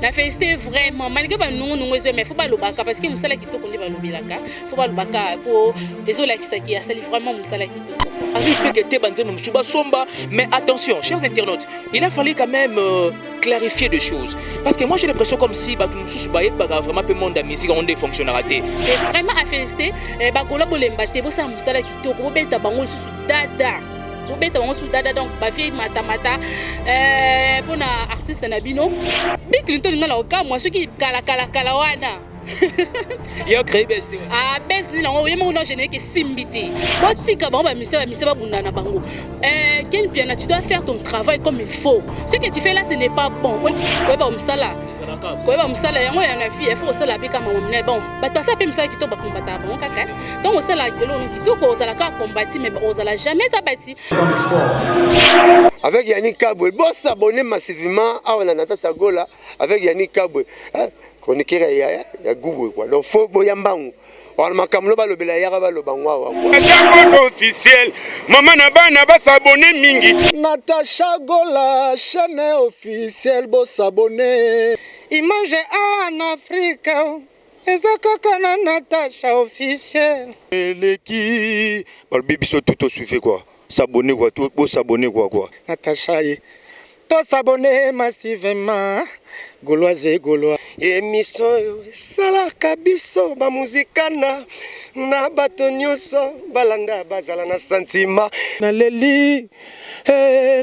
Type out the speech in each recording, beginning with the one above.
La félicité vraiment malgré ba non mais faut pas le baka parce que musala kitoko ndi ba lobilaka faut pas le baka pour les autres qui a sali vraiment musala kitoko avec que te banze musuba somba mais attention chers internautes il a fallu quand même clarifier des choses parce que moi j'ai l'impression comme si ba mususu ba yeba vraiment peu monde de musique on fonctionne raté vraiment à féliciter ba collaborer te bo sa musala kitoko bo beta bango susu dada beta bango susu dada donc ba fille mata pour na artiste na bino Bill Clinton ngala okamwa soki kala wana il a créé best best ni nango yemo no générique simbiti botika bango ba misa ba bundana bango Ken Piana tu dois faire ton travail comme il faut ce que tu fais là ce n'est pas bon ouais ba musala ko ba musala yango ya na fille il faut sala bika maman bon ba passa pe musala kitoko ba kombata bon kaka donc on sala kelo no kitoko sala ka kombati mais on sala jamais ça bâti avec Yannick Kabwe bon s'abonner massivement à Natasha Gola avec Yannick Kabwe chroniqueur ya Goubwe quoi donc faut boyambangu on makamlo ba lobela ya ba lobangwa wa officiel maman na bana ba s'abonner mingi Natasha Gola chaîne officielle bo s'abonner image en Afrique ezaka na Natasha officiel qui le bibi so tout suivre quoi s'abonner quoi tout beau s'abonner quoi Natasha to s'abonner massivement Gauloise Gaulois émission sala kabiso ba muzikana na bato nyonso balanda bazala na sentiment na leli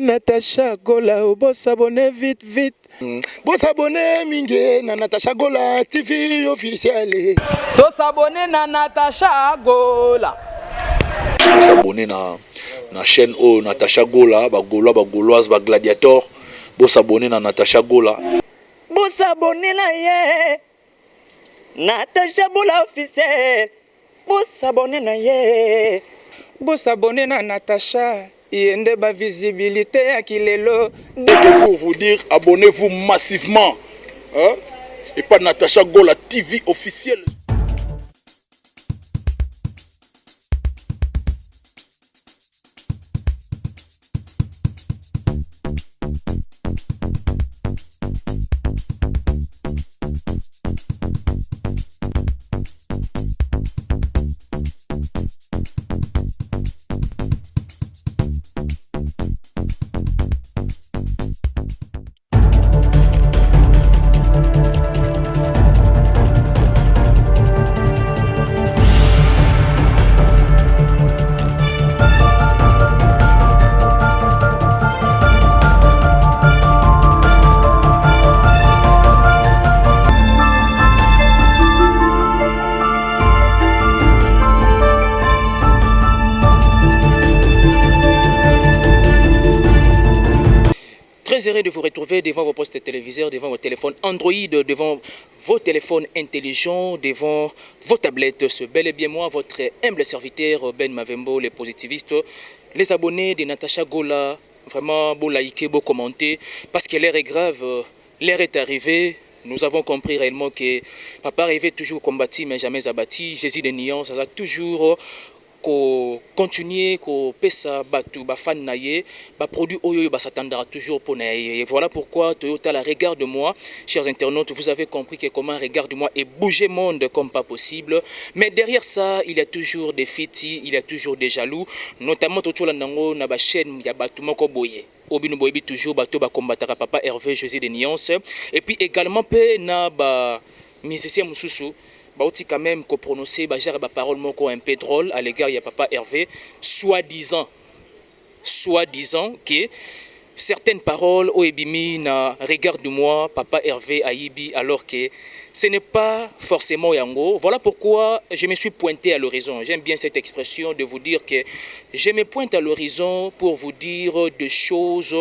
Natasha Gola bo s'abonner vite bo s'abonner mingi na Natasha Gola TV officielle to s'abonner na Natasha Gola s'abonner na chaîne o Natasha Gola ba Gauloise ba gladiator bo s'abonner na Natasha Gola bo s'abonner na ye Natasha Gola officiel bo s'abonner na ye bo s'abonner na Natasha yende ba visibilité à kilelo pour vous dire abonnez-vous massivement hein? Et pas Natasha Gola TV officielle. Très heureux de vous retrouver devant vos postes téléviseurs, devant vos téléphones Android, devant vos téléphones intelligents, devant vos tablettes. C'est bel et bien moi, votre humble serviteur Ben Mavembo, les positivistes, les abonnés de Natasha Gola. Vraiment, beau liker, beau commenter, parce que l'heure est grave, l'heure est arrivée. Nous avons compris réellement que papa arrivait toujours combattu, mais jamais abattu. Jésus de Nyon, ça a toujours continuer ko pesa batu ba fan naie ba produit oyo ba s'attendra toujours pour naie et voilà pourquoi Toyota la regarde-moi chers internautes vous avez compris que comment regarde-moi et bouger monde comme pas possible mais derrière ça il y a toujours des fétis il y a toujours des jaloux notamment Totola Nango na ba chaîne ya batu moko boye obinu boyebi toujours bato ba combattre papa Hervé José de Nuance et puis également pe na ba musicien mususu Bauti quand même qu'on prononcer bah parole moko un peu drôle à l'égard il y a papa Hervé soi-disant que certaines paroles au ebimi na regarde-moi papa Hervé Ayibi alors que ce n'est pas forcément yango. Voilà pourquoi je me suis pointé à l'horizon. J'aime bien cette expression de vous dire que je me pointe à l'horizon pour vous dire des choses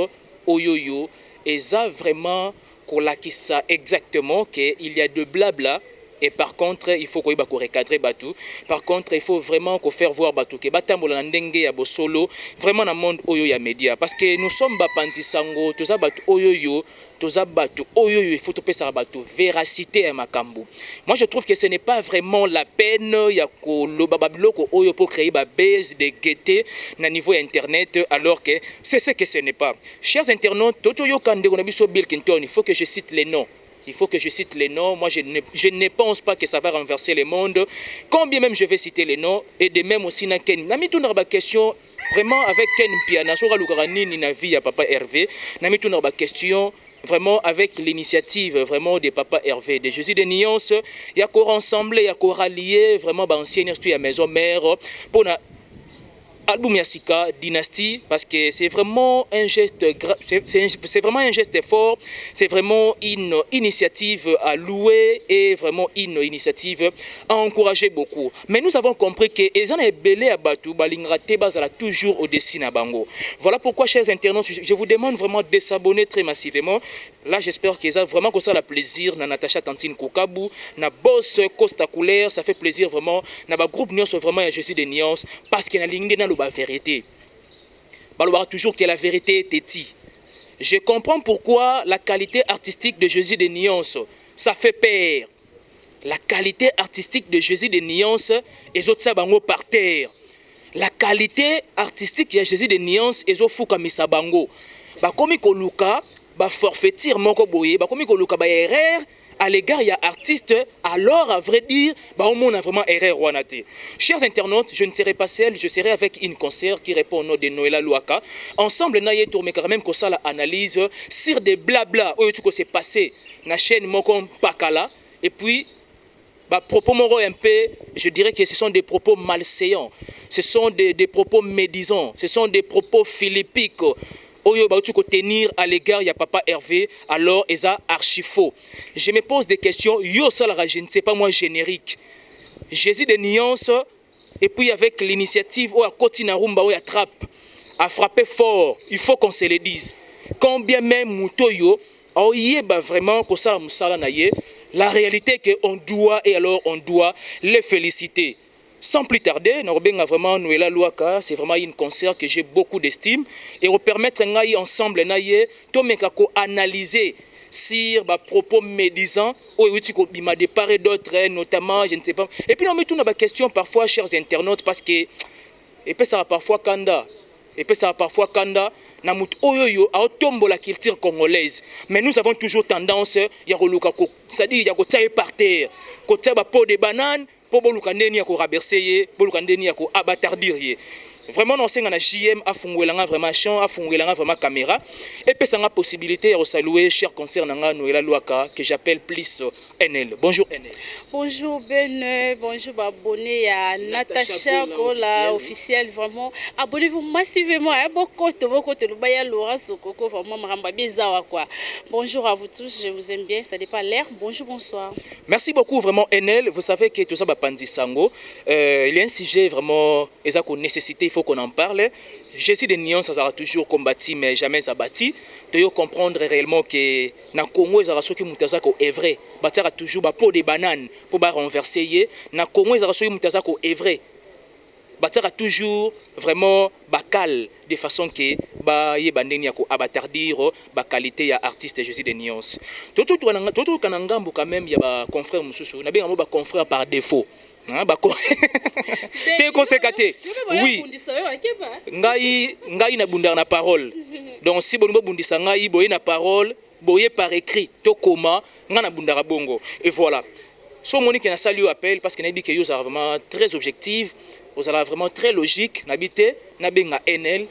oyoyo et ça vraiment qu'on l'a qui ça exactement qu'il y a de blabla. Et par contre, il faut qu'on recadrer Batou. Par contre, il faut vraiment qu'on faire voir Batou que Batambola Ndenge ya Bosolo vraiment dans le monde oyo ya média parce que nous sommes Bapanti Sango, tous ça Batou oyo tous ça Batou oyo il faut topé ça Batou véracité à Makambu. Moi je trouve que ce n'est pas vraiment la peine ya ko lo babiloko oyo pour créer ba base de gaieté na niveau internet alors que c'est ce que ce n'est pas. Chers internautes, toto yo kande ko na biso Bill Clinton, il faut que je cite les noms. Il faut que je cite les noms. Moi, je ne pense pas que ça va renverser le monde. Quand bien même je vais citer les noms, et de même aussi na Ken. Nami tout na question vraiment avec Ken Piana, sora lukarani ni na vie à Papa Hervé. Nami tout na question vraiment avec l'initiative vraiment de Papa Hervé, de Jésus de Nuance. Il y a qu'au rassembler, il y a qu'au rallier vraiment ancienne à maison mère pour na album Yassika Dynastie, parce que c'est vraiment un geste, c'est vraiment un geste fort, c'est vraiment une initiative à louer et vraiment une initiative à encourager beaucoup. Mais nous avons compris que les gens belé à Batou, Balingrate bazala toujours au-dessus na bango. Voilà pourquoi, chers internautes, je vous demande vraiment de s'abonner très massivement. Là, j'espère qu'ils ont vraiment que ça la plaisir. Na Natacha Tantine Kokabu, na Boss Costa Couleur, ça fait plaisir vraiment. Na ba groupe Nuance vraiment à Jésus de Nuance, parce qu'il y a l'ingé dans la vérité. Balouara toujours que la vérité est étie. Je comprends pourquoi la qualité artistique de Jésus de Nuance, ça fait peur. La qualité artistique de Jésus de Nuance, les autres sabango par terre. La qualité artistique de Jésus de Nuance, les autres fouka misabango. Ba komi ko luka, ba forfaitir moko boye, ba komi ko luka ba erreur à l'égard il y a artiste, alors à vrai dire, bah on a vraiment erreur wanate. Chers internautes, je ne serai pas seul, je serai avec une concert qui répond au nom de Noëlla Louaka. Ensemble naye tourné quand même que ça la analyse sur des blabla où tout ce s'est passé na chaîne moko pakala et puis bah, propos moraux un peu, je dirais que ce sont des propos malséants, ce sont des propos médisants, ce sont des propos philippiques. Oyo ba ko tenir à l'égard il y a Papa Hervé, alors eza archi faux. Je me pose des questions, yo salara, je ne sais pas moi générique. Jésus de Nuance et puis avec l'initiative ou à Kotina Rumba ou à Trappe a frappé fort, il faut qu'on se le dise. Combien même Moutoyo oye ba vraiment ko sala musala na ye, la réalité que on doit et alors on doit les féliciter. Sans plus tarder, nous avons vraiment Noëlla Louaka, c'est vraiment un concert que j'ai beaucoup d'estime et on permettre ensemble de analyser sur les propos médisants ou de part et d'autre, notamment, je ne sais pas. Et puis nous mettons une question parfois, chers internautes, parce que et puis ça va parfois kanda. Et puis ça va parfois kanda. À la culture congolaise. Mais nous avons toujours tendance, c'est-à-dire il y a des par terre, côté pot de banane, pour que raberser, pour que abattardir. Vraiment, on sait que JM a fongé vraiment champ, a fongé vraiment caméra. Et puis, ça a la possibilité de saluer cher concert Noëlla Louaka, que j'appelle plus NL. Bonjour NL. Bonjour Ben, bonjour abonné à Natacha Gola officielle. Vraiment, abonnez-vous massivement. Beaucoup de Lubaya Laura Sokoko, vraiment, Maramba Bizawa quoi. Bonjour à vous tous, je vous aime bien, ça dépend l'air. Bonjour, bonsoir. Merci beaucoup, vraiment NL. Vous savez que tout ça, Pandi Sango, il y a un sujet vraiment, ils ont nécessité. Il faut qu'on en parle. Jésus de Nuance, ça a toujours combattu, mais jamais abattu. Tu dois comprendre réellement que dans le Congo, il y a ceux qui est vrai. Il y a toujours des pots de bananes pour renverser. Dans le Congo, il y a ceux qui est vrai. Il y a toujours vraiment bacal de façon que il y a abattardir la qualité de l'artiste Jésus de Nuance. Tout quand même, il y a des confrères, il y a des confrères par défaut. T'es conséquenté. Oui. Ngai na bunda na parole. Donc si bongo bundisa ngai boye na parole, boye par écrit, to koma nga na bunda bongo. Et voilà. So Monique na salué appel parce que na dit que vous vraiment très objectif, vous allez vraiment très logique, n'habité na benga NL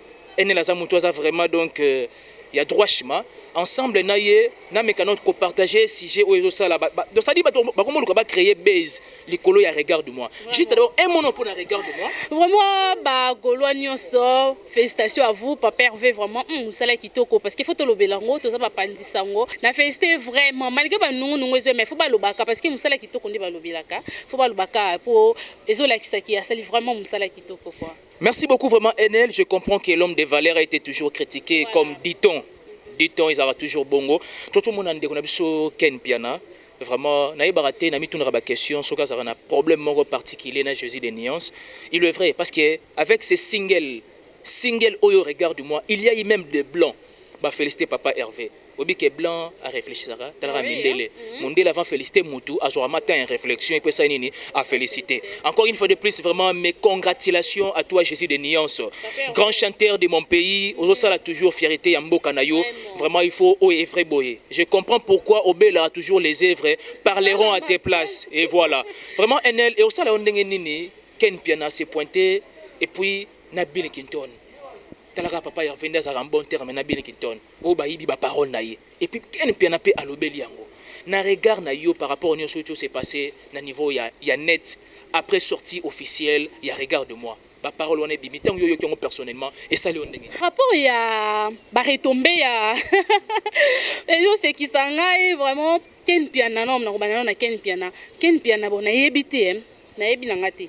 azamutoza vraiment donc il y a droit chemin. Ensemble naie na mécano ko partager sujet ou ça là donc ça dit ba comment on va créer base les colo ya regarde moi juste d'abord un mot pour la regarde moi vraiment ba golo nyonso félicitations à vous Papa Hervé vraiment musala kitoko parce qu'il faut to lobelango to za ba pandisango na féliciter vraiment malgré ba nungu ezo mais faut ba lobaka parce que musala kitoko ndi ba lobelaka faut ba lobaka pour ezola kisaki asali vraiment musala kitoko quoi. Merci beaucoup vraiment NL, je comprends que l'homme des valeurs a été toujours critiqué voilà. Comme dit-on ils avaient toujours bongo. Tout le monde a dit qu'on a vu Ken Piana. Vraiment, n'a pas raté, n'a mis tout une question. Sur cas, ça a un problème particulier dans Jésus de Nuance. Il est vrai parce que avec ces singles Oyo regarde moi, il y a eu même des blancs. Bah féliciter Papa Hervé. Obi que blanc a réfléchi ça tala mindele mondele avant féliciter Moutou à son matin en réflexion et puis ça nini a féliciter encore une fois de plus vraiment mes congratulations à toi Jésus de Nuance grand chanteur de mon pays au ça toujours fierté ya mboka na yo vraiment il faut o et vrai boyer je comprends pourquoi Obela a toujours les œuvres parleront à tes places et voilà vraiment NL et au ça la ndenge nini Ken Piana s'est pointé et puis Nabil Kinton talaka papa ya venda za bon terme na bien Kinton o ba yibi ba parole na ye et puis Ken Piana pe alobeli yango na regard na yo par rapport au nyonso tout s'est passé na niveau ya net après sortie officielle ya regard de moi ba parole on est bimi tant yo yo personnellement et ça le ndenge rapport ya ba retombé ya les autres c'est qui s'engaille vraiment Ken Piana non na Ken Piana bon na yebité na yebi na ngati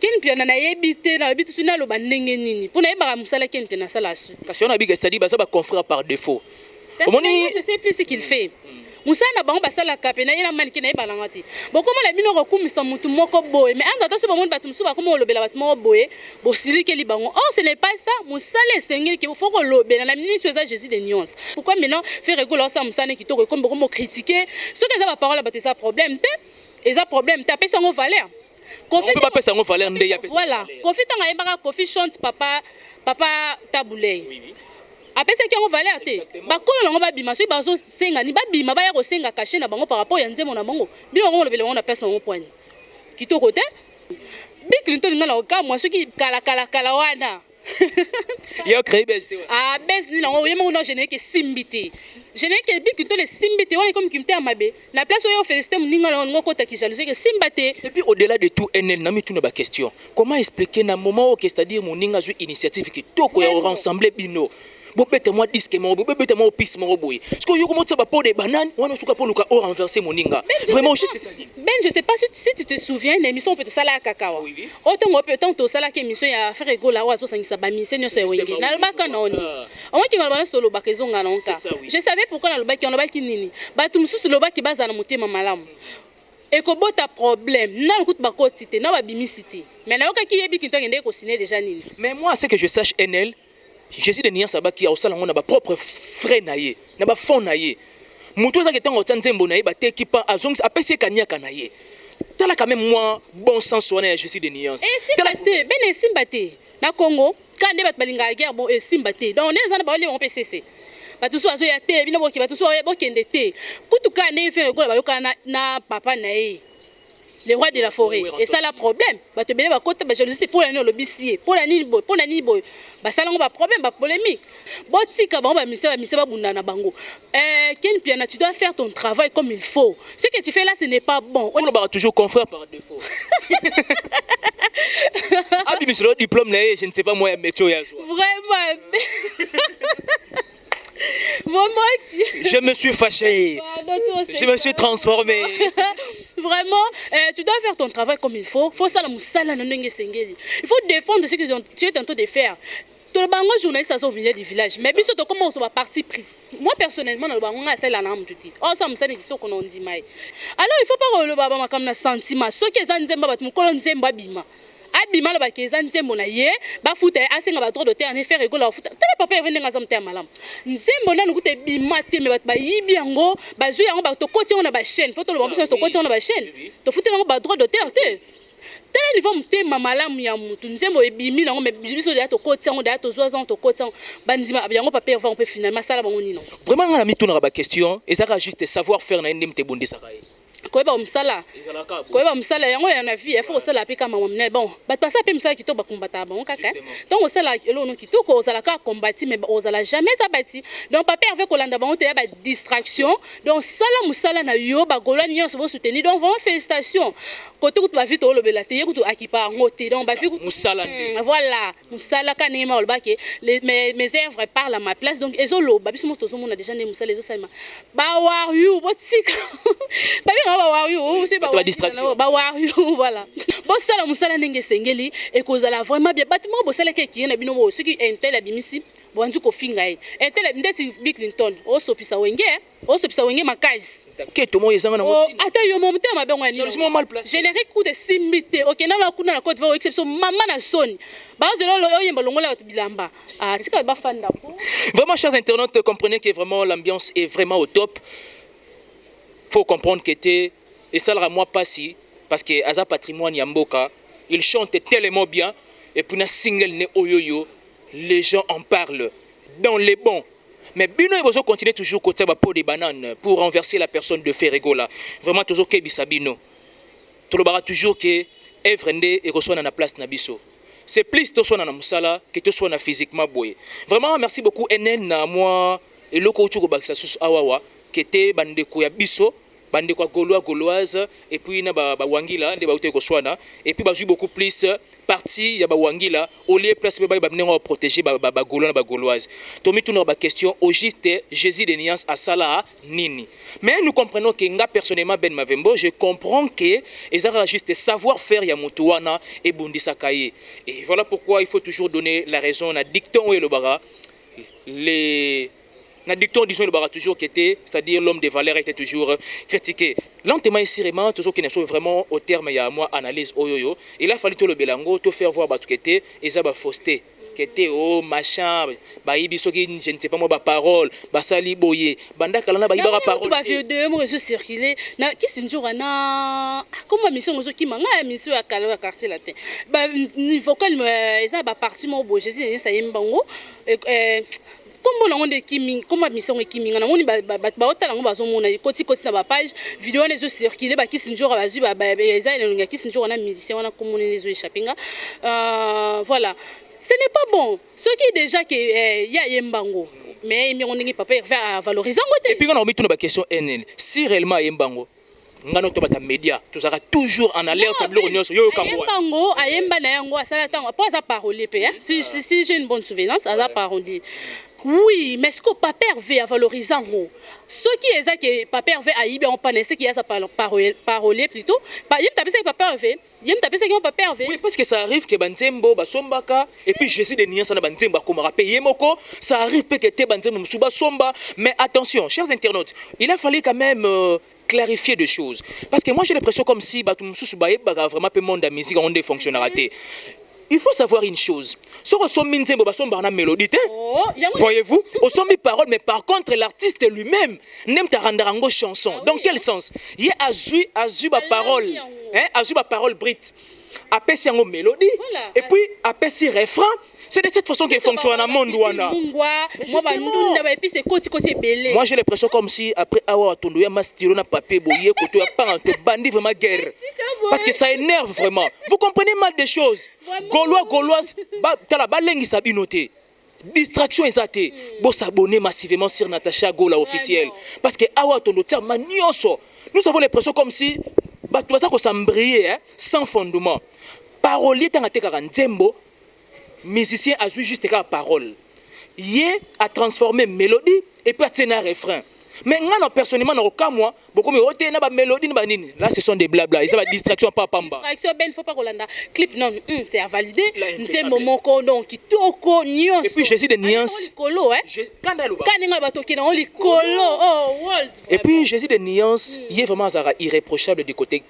Ken Piana na yebité na yebi tout na lo bandenge nini pour na yeba musala Ken Piana sala su kasi on a biga c'est-à-dire baza ba confrère par défaut je sais plus ce qu'il fait Moussa na bango basala kapé na yena maliki na yeba langati bon comment la bino ko kumisa mutu moko boye mais anga taso bango batu musu ba komo lobela batu moko boye bo silike li bango oh ce n'est pas ça Moussa le sengeli ki faut ko lobela la ministre ça Jésus de Nuance pourquoi maintenant faire rigoler ça Moussa ne kitoko comme beaucoup critiquer ce que ça va parole batu ça problème te et ça problème taper son valeur Kofi on peut pas passer en valeur ndé ya pesa voilà Kofi tanga yebaka Kofi chante papa Taboulé oui apesa ki on valeur te bakolo longo babima so bazo senga ni babima ba ya ko senga caché na bango par rapport ya nzemo na bango bino ngo lobele ngo na pesa ngo poigne kitoko te Bill Clinton ngala o ka moi so ki kala wana yo créé best ah best ni ngo yemo no je n'ai que simbiti je n'ai que Bill Clinton le simbiti on est comme kimte amabe na place yo féliciter muninga ngo kota ki jalousie que simbate et puis au-delà de tout NL na mi tout na ba question comment expliquer na moment que c'est-à-dire muninga zo initiative qui toko ya rassembler bino bobete-moi disque mo bobete-moi piste mo boy parce que yo comment ça va pour des bananes on suka pour luka or renverser moninga vraiment juste ça ben je sais pas si tu te souviens une émission peut to sala kaka oui autant on peut tant to sala que émission ya faire ego la wa zo sangisa ba mission nyo so wenge na lobaka na oni on ki malbana sto lobaka ezonga na onka je savais pourquoi na lobaki nini ba tu mususu lobaki bazana mutema malamu ekobota problème na lokutu bakoti te na babimisité mais na yoka ki yebi kinto ngende ko signer déjà nini mais moi c'est que je sache NL Jésus de Nuance abaki au salon on a ba propre frère naie na ba fond naie mutu za ketango tsanzembo naie ba tekipa azong apesi kanyaka naie tala quand même moi bon sens on est Jésus de Nuance simbate ben simbate na Congo quand ne bat balinga guerre bon simbate donc on est za ba oli on PCC batu so azo ya te bino boki batu so bo kende te kutuka ne fait ko ba yokana na papa naie les rois de la forêt et ça la problème ba te bene ba kota ba jalousie pour la ni lobisie pour la ni boy ba salango ba problème ba polémique botika ba mise ba bunda na bango Ken Piana tu dois faire ton travail comme il faut ce que tu fais là ce n'est pas bon on va toujours confrère par défaut ah bi monsieur le diplôme là je ne sais pas moi métier ya vraiment je me suis fâché je me suis transformé vraiment tu dois faire ton travail comme il faut ça la musala na ndenge sengeli il faut défendre ce que tu es en train de faire tout le bango journaliste ça au milieu du village mais biso to comment on va parti pris moi personnellement na bango nga sala na mtuti oh ça musala ki to kono ndimai alors il faut pas le baba makam na sentiment so ke za nzemba bat mukolo nzemba bima abima lo bakeza nzembo na ye bafuta asenga ba droit d'auteur ne faire égola futa tele papa evende nga zamte malam nzembo na ngute bima te me bat ba yibi yango bazu yango ba to koti on na ba chaîne faut to lo ba to koti on na ba chaîne to futa yango ba droit d'auteur te tele niveau mte malamu ya mutu nzembo ebimi nango me biso de to koti yango de to zoazon to koti banzima yango papa va on peut finalement sala bango nino vraiment nga na mituna ba question et ça juste savoir faire na ndem te bondisa kaye koyeba musala yango ya na vie il faut osala pe kama mamne bon bat passa pe musala kitoko bakombata bango kaka donc osala elo no kitoko osala ka combattre mais osala jamais ça bati donc papa avec kolanda bango te ya ba distraction donc sala musala na yo ba gola nyonso bo soutenir donc vraiment félicitations côté kutu ba vite olobela te kutu akipa ngote donc ba fiku musala voilà musala kanema olbake mes œuvres parlent à ma place donc ezolo ba biso moto zomona déjà ne musala ezosalma ba war you botika ba ba distraction ba voilà bon ça la musala ndenge sengeli et kozala vraiment bien bâtiment bo sala ke ki na bino bo ce qui intel abimisi boanzi kofinga ye etele ndeti Bill Clinton osopisa wenge makasi ke to mo ezanga na motina ata yo mo mutema bengo ni seulement mal placé générique coup de simbité OK na kuna na Côte d'Ivoire exception mama na soni bazelo oyemba longola batu bilamba tika ba fanda po. Vraiment chers internautes, comprenez que vraiment l'ambiance est vraiment au top. Faut comprendre que t'es et ça le moi pas si parce que Aza patrimoine Yamboka, il chante tellement bien et puis na single ne oyoyo, les gens en parlent dans les bons. Mais Bino et Bozo continuent toujours côté ba pot de banane pour renverser la personne de Ferrego là. Vraiment toujours que Bisabino. Tout le bara toujours que Evrende et reçoit na place na biso. C'est plus que soit na musala que tu sois physiquement boy. Vraiment merci beaucoup NN na moi et le coach ko bakisa sus awawa qui était bande ko ya biso. Bande kwa gauloise et puis na ba wangila nde ba uté ko swana et puis ba joue beaucoup plus partie ya ba wangila au lieu place ba venir protéger ba gaulois na ba gauloise. Tomi tout na ba question au juste Jésus de Niance à Sala nini. Mais nous comprenons que nga personnellement Ben Mavembo, je comprends que ezara juste savoir faire ya mutuana et bundisa kaye. Et voilà pourquoi il faut toujours donner la raison na dicton et le bara les na dicton disons le bara toujours qui était, c'est-à-dire l'homme des valeurs était toujours critiqué. Lentement et sérieusement, toujours qui ne sont vraiment au terme il y a moi analyse oyoyo. Il a fallu tout le belango, tout faire voir tout qui était et ça va fausseté. Qui était oh machin, bah ibisoki je ne sais pas moi ba parole, ba sali boye, banda kalana ba ibara parole. Ba vieux deux mots je circuler. Na qui c'est jour na comment mission ozo ki manga mission à Kalo quartier latin. Ba niveau quand ça ba parti mo bo Jésus ça yembango comme on dit kimi comme mission kimi na moni ba otala ngo bazomona koti na ba page vidéo les circuler ba kisi njora bazu ba eza le kisi njora na musicien wana comme les échappinga voilà ce n'est pas bon ce qui est déjà que ya yembango mais on dit papa va valoriser et puis quand on met tout na question NN si réellement yembango ngano to bata média to sera toujours en alerte tableau nyonso yo kambo yembango ayemba na yango asala tango pas à parole pe si j'ai une bonne souvenance à la parole. Oui, mais ce que papa veut à valoriser en gros. Ce qui est ça que papa veut à Ibe on pense qu'il y a sa parole plutôt. Il me tape ça que papa veut. Il me tape ça que papa veut. Oui, parce que ça arrive que banzembo basombaka et puis Jésus de Niance na banzemba comme rappelé moko, ça arrive que te banzembo msuba somba mais attention, chers internautes, il a fallu quand même clarifier des choses parce que moi j'ai l'impression comme si batu msusu ba vraiment peu monde de musique on des fonctionnaires ratés. Il faut savoir une chose. Si on a une mélodie, voyez-vous, on a mis parole, mais par contre, l'artiste lui-même n'aime pas rendre chanson. Dans quel sens? Il y a azu parole, azu parole brite. Après, c'est une mélodie, et puis après, c'est refrain. C'est de cette façon qu'il fonctionne dans le monde. Moi, j'ai l'impression comme si après avoir attendu un stylo na papier boyé, que tu as pas bandit vraiment guerre. Parce que ça énerve vraiment. Vous comprenez mal des choses. Gauloise, t'as la lengi sabinoté. Distraction exatée. Bon, s'abonner massivement sur Natacha Gola officiel. Parce que awa attendu manioso. Nous avons l'impression comme si tu vas s'embrayer sans fondement. Parolier t'as été Karanzembo. Musicien a joué juste la parole. Il a transformé mélodie et puis a un refrain. Mais moi, personnellement, dans le cas, moi, beaucoup de mélodie, là, ce sont des blabla. Ils ont des distractions pas pamba. Distraction, il ne faut pas qu'on l'ait. Clip, non, c'est à valider. C'est mon moment qui toko, nuance. Et puis, Jésus de Nuance. Et puis, Jésus de Nuance, il est vraiment irréprochable du côté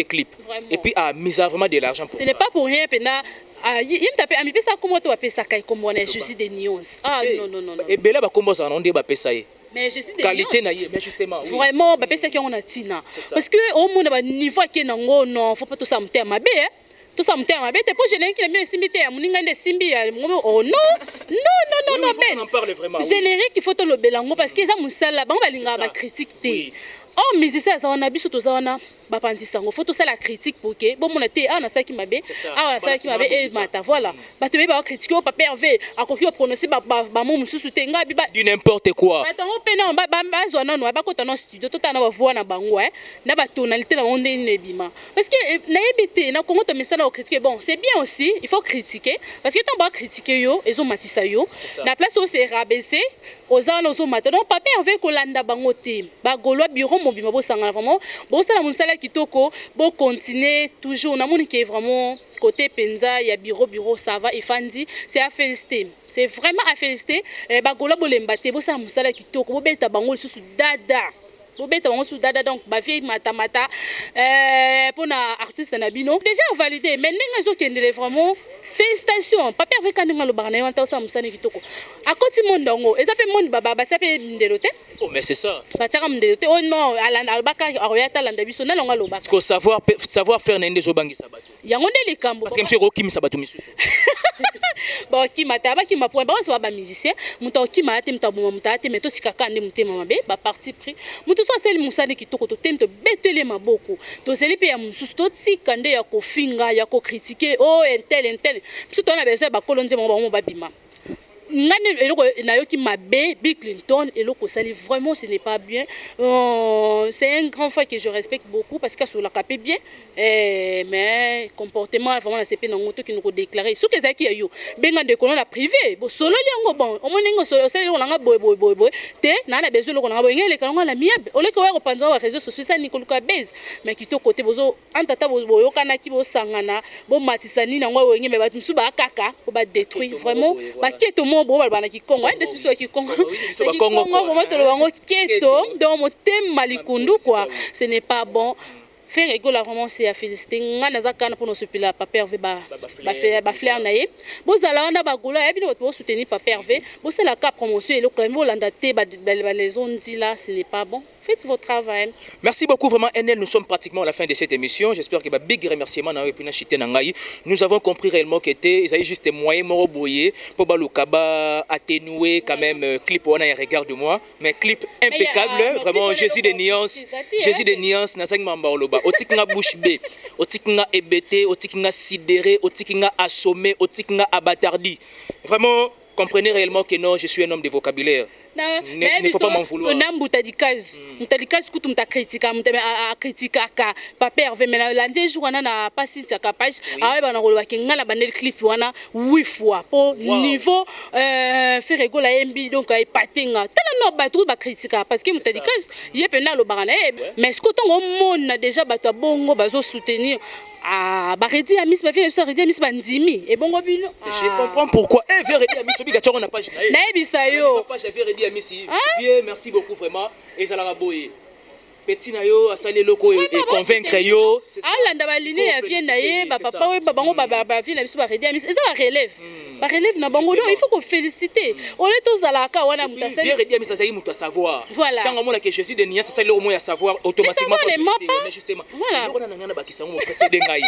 clip. Et puis, a mis vraiment de l'argent pour ça. Ce n'est pas pour rien, Pena. Il me tape à mi pesa comment tu appelles ça comme on est Jésus de Nuance. Ah non. Et bela ba comment ça on dit ba pesa y. Mais je suis qualité na y mais justement oui. Vraiment ba pesa qui on a tina. Parce que au monde ba niveau qui nango non faut pas tout ça me terme mabe hein. Tout ça me terme mabe te pour générique qui me simbi te muninga de simbi oh non ben. On en parle vraiment. Générique il faut te le belango parce que ça musala ba balinga ba critique te. Oh musicien ça on a biso to ça on a bapandisango faut tout ça la critique pour que bon mon été na ça qui mabe ah ça qui mabe et mata voilà ba te ba critiquer au papa Hervé akoki prononcer ba mon mususu te ngabi ba du n'importe quoi batango pena ba zo na no ba ko tona studio to tana ba voix na bango na ba tonalité na onde ne bima parce que na yebite na kongo to misala au critiquer bon c'est bien aussi il faut critiquer parce que tant ba critiquer yo ezo matisa yo na place où c'est rabaisser aux ans zo mata donc papa Hervé ko landa bango te ba golwa bureau mobima bo sangana vraiment bo sala musala kitoko bon continuer toujours na moni qui est vraiment côté penza il y a bureau ça va et fandi c'est à féliciter c'est vraiment à féliciter bagola bolemba te bo sa musala kitoko bo beta bango susu dada bobeta bango su dada donc ba vieille mata pour na artiste na bino déjà validé mais ndenge ezokendele vraiment félicitations papa avec kandenga lo barana yanta sa musani kitoko akoti mondongo eza pe monde baba ba sape ndelote Oh, mais c'est ça. bataka ndelote oh non alanda albaka aroyata landa biso na longa lobaka Parce que savoir faire nende zobangisa bato. yango nde likambo Parce que monsieur Rokim sabato misusu. bon qui mata ba qui ma point ba so ba musicien muto qui mata muto bo muta te meto tikaka nde mutema mabe ba parti pris muto so sel musani kitoko to temto betele maboko to seli pe ya mususu to tika nde ya kofinga ya ko critiquer oh intel biso to na besoin ba kolonze mo ba bima ngani eloko nayoki mabe Bill Clinton eloko sali vraiment ce n'est pas bien c'est un grand frère que je respecte beaucoup parce que sur la capé bien mais comportement vraiment la CP nango qui nous déclarer ce que ça qui yo benga de colon la privé bo solo liango bon o moningo solo sali on nga boy te na na besoin loko nga boy ngele kalonga la miable ole ko wa panza wa réseaux sociaux ça nikolo ka base mais kito côté bozo antata boyo kana ki bo sangana bo matisani nango wenge me batu suba kaka ko ba détruire vraiment ba keto mo bo bana ki Congo nde biso ki Congo Congo vraiment to bango keto dans mo thème malikundu quoi ce n'est pas bon faire rigolo vraiment c'est à féliciter ngana zakana pour nous supplier papa Hervé ba fleur naie bozala na bagula et bien soutenir papa Hervé c'est la cap promotion et le club Holanda te ba les on dit là ce n'est pas bon. Faites votre travail. Merci beaucoup vraiment NL, nous sommes pratiquement à la fin de cette émission. J'espère que big remerciement nous avons compris réellement que il y juste moyen moroboyer pour balukaba atténuer quand même clip on a regarde-moi mais clip impeccable vraiment Jésus des nuances na 5 mamba oloba otikinga bouche b otikinga ebete otikinga sidéré otikinga assommé otikinga abatardi vraiment comprenez réellement que non je suis un homme de vocabulaire. Ne faut pas m'en vouloir. Mutadikazi kutu mutacritika mutacritika papa Hervé mais lundi jour wana na pasi tia page awe bana koloba kingala banel clip wana 8 fois pour niveau faire rigola MB donc ay patinga tala no batu ba critika parce que mutadikazi yepena lo barana mais ce que ton monde déjà bato bongo bazo soutenir ba redi amis ba fille so redi amis bandimi et bongo bino je comprends pourquoi redi amis sobi gacho na page na ebisa yo page redi amis bien merci beaucoup vraiment et ça la boye petit na yo asali loko et convaincre yo alanda ba ligne ya vie na ye ba papa we ba bango ba vie na biso ba redi amis ça ba relève na bango il faut qu'on féliciter on est tous à la ka wana mutasali bien redi amis ça mutu à savoir voilà tant que Jésus de nia ça le au moins à savoir automatiquement mais justement voilà on a ngana ba kisango précédé ngai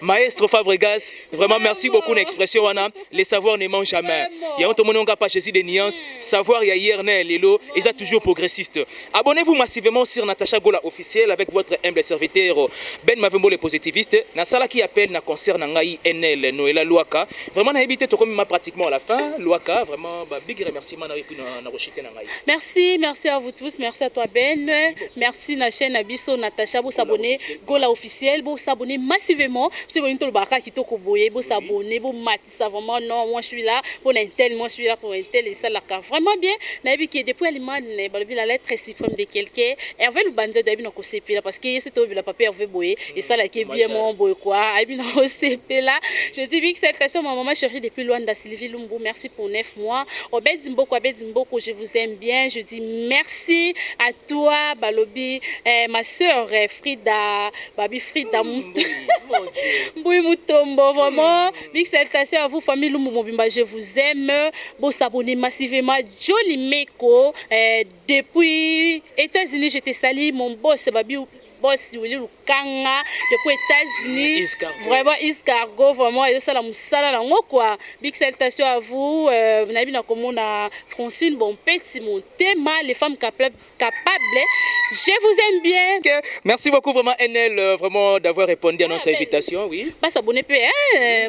Maestro Fabregas, vraiment merci beaucoup l'expression wana les savoirs ne manquent jamais. Il y a un monde pas Jésus de nuances, savoir il y a hier né lelo et ça toujours progressiste. Abonnez-vous massivement sur Natacha Gola officiel avec votre humble serviteur Ben Mavembo le positiviste. Na sala qui appelle na concert na ngai NL Noëlla Luaka. Vraiment na évité to comme pratiquement à la fin Luaka vraiment big remerciement na puis na rochité na ngai. Merci à vous tous, merci à toi Ben. Merci na chaîne Abisso Natacha vous s'abonner Gola officiel, vous s'abonner massivement. Si vous voulez tout baka qui toko boyer, vous s'abonner, vous matissa vraiment non, moi je suis là pour un tel, moi je suis là pour un tel et ça la car vraiment bien. Na bi qui depuis aliment la lettre suprême de quelqu'un. Hervé le banzo de bino ko CP là parce que c'est tout la papier Hervé boyer et ça là qui est bien mon boy quoi. Bino au CP là. Je dis que cette station ma maman chérie depuis Luanda Sylvie Lumbu, merci pour 9 mois. Obed Zimboko, je vous aime bien. Je dis merci à toi Balobi, ma sœur Frida, Babi Frida Mboui Moutombo, vraiment, big salutation à vous, famille Lumbu Mobimba, je vous aime. Bon, s'abonner massivement. Joli Meko, depuis États-Unis, j'étais sali, mon boss, Babi. Boss Willy Lukanga depuis États-Unis vraiment Iscargo vraiment et ça la musala la quoi big salutation à vous nabi na komona Francine bon petit mon thème les femmes capables je vous aime bien. Okay. Merci beaucoup vraiment NL vraiment d'avoir répondu à notre invitation oui bah s'abonner peu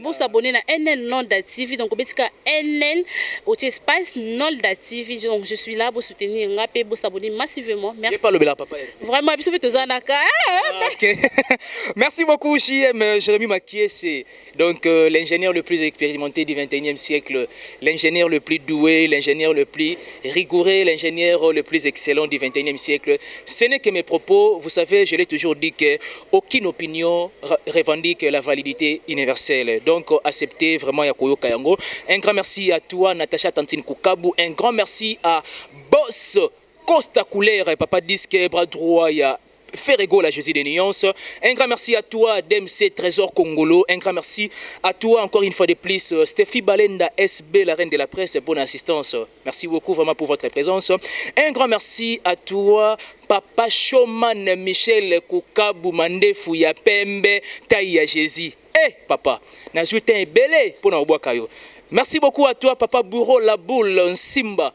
bon s'abonner na NL Nolda TV donc betika NL au espace Nolda TV donc je suis là pour soutenir ngapé pour s'abonner massivement merci pas le bela papa vraiment biso betozanaka Ok. Merci beaucoup, JM Jérémy Makiese. Donc, l'ingénieur le plus expérimenté du 21e siècle, l'ingénieur le plus doué, l'ingénieur le plus rigoureux, l'ingénieur le plus excellent du 21e siècle. Ce n'est que mes propos. Vous savez, je l'ai toujours dit qu'aucune opinion revendique la validité universelle. Donc, acceptez vraiment Yakoyo Kayango. Un grand merci à toi, Natacha Tantine Kukabu. Un grand merci à Boss Costa Couleur, Papa Disque, bras droit, Ferrego, la Jésus des Nuances. Un grand merci à toi, DMC Trésor Congolo. Un grand merci à toi, encore une fois de plus, Stéphie Balenda, SB, la reine de la presse, bonne assistance. Merci beaucoup vraiment pour votre présence. Un grand merci à toi, Papa Showman Michel Kukabu Mandefu ya Pembe, Taïa Jésus. Eh, papa, Nazuta est belé pour nous boire. Merci beaucoup à toi, Papa Bourreau, la boule, Simba.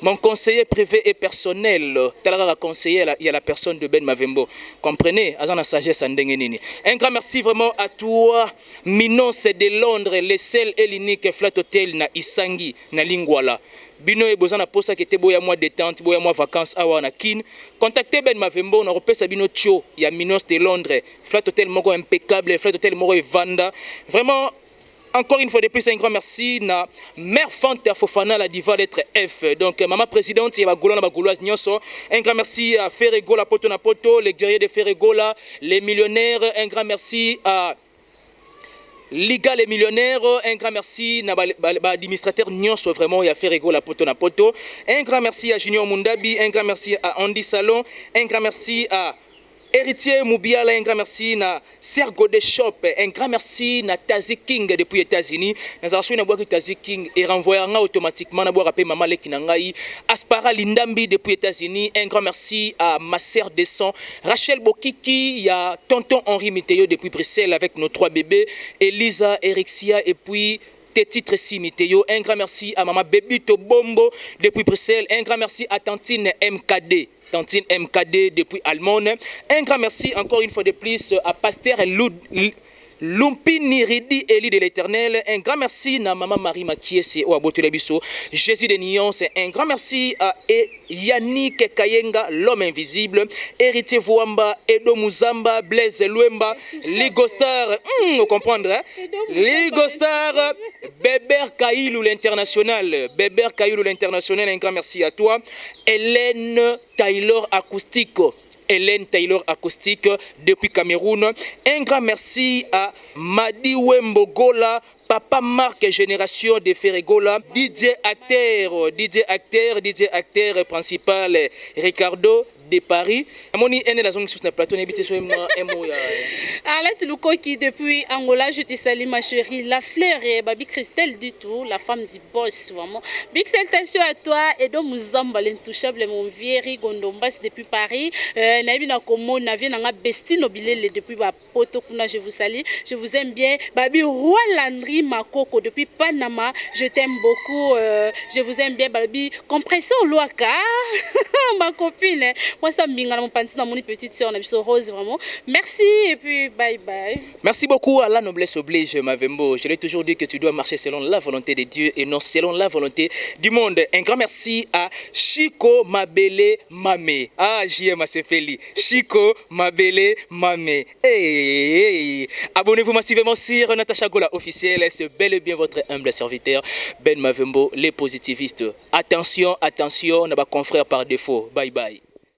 Mon conseiller privé et personnel, Talara conseiller, il y a la personne de Ben Mavembo. Comprenez, Azana sagesse en dengenini. Un grand merci vraiment à toi, Minos de Londres, le seul et l'unique flat hotel na Isangi, na Lingwala. Bino e bozana posa qui était boya mois détente, boya mois vacances awa na kin. Contactez Ben Mavembo, on a repéré Sabino Tio, il y a Minos de Londres, flat hotel moko impeccable, flat hotel moko Vanda. Vraiment. Encore une fois de plus, un grand merci à Mère Fanta Fofana, la diva lettre F. Donc, Maman Présidente, il y a Gauloise Nyonso. Un grand merci à Ferrego, la Poto Napoto, les guerriers de Ferrego, les millionnaires. Un grand merci à Liga les millionnaires. Un grand merci à l'administrateur Nyonso, vraiment, il y a Ferrego, la Poto Napoto. Un grand merci à Junior Mundabi. Un grand merci à Andy Salon. Un grand merci à Héritier Moubiala, un grand merci à Sergo de Shop, un grand merci à Tazi King depuis les États-Unis. Nous avons vu Tazi King et renvoyé automatiquement à boire Mama Lekinangai, Aspara Lindambi depuis les États-Unis. Un grand merci à ma sœur de sang, Rachel Bokiki, il y a Tonton Henri Miteo depuis Bruxelles avec nos 3 bébés, Elisa, Erixia et puis titres Simiteo. Un grand merci à Maman Bébito Bombo depuis Bruxelles. Un grand merci à Tantine MKD. Tantine MKD depuis Allemande. Un grand merci encore une fois de plus à Pasteur Lumpini Ridi Eli de l'Éternel. Un grand merci à Maman Marie Makiese ou à Botolebiso, Jésus des Nuances. Un grand merci à Yannick Kayenga, l'homme invisible, Héritier Vouamba, Edo Muzamba, Blaise Luemba, Ligostar, vous comprendre, hein? Ligostar, Beber Kailou l'international, Beber Kailou l'international, un grand merci à toi. Hélène Taylor Acoustique. Hélène Taylor Acoustique depuis Cameroun. Un grand merci à Madi Wembogola, Papa Marc Génération de Ferregola, DJ acteur principal Ricardo de Paris. Amoni ene la zone sur le plateau n'habite sur un mot. Alex Lukoki depuis Angola, je te salue ma chérie. La fleur et Babi Christelle du tout, la femme du boss vraiment. Big salutation à toi et donc Mouzamba l'intouchable mon vieux Gondombas depuis Paris. Nabi na komo na vie na besti nobilele depuis Poto kuna, je vous salue. Je vous aime bien. Babi Roi Landry Makoko depuis Panama, je t'aime beaucoup. Je vous aime bien Babi Compresseur Loaka. Ma copine. Moi, ça mon petite soeur, Rose, vraiment. Merci et puis bye bye. Merci beaucoup à la noblesse oblige, Mavembo. Je l'ai toujours dit que tu dois marcher selon la volonté de Dieu et non selon la volonté du monde. Un grand merci à Chico Mabele Mame. Ah, JM Asepeli. Chico Mabele Mame. Hey. Abonnez-vous massivement sur Natacha Gola officiel. C'est bel et bien votre humble serviteur, Ben Mavembo, les positivistes. Attention, attention, on a confrère par défaut. Bye bye.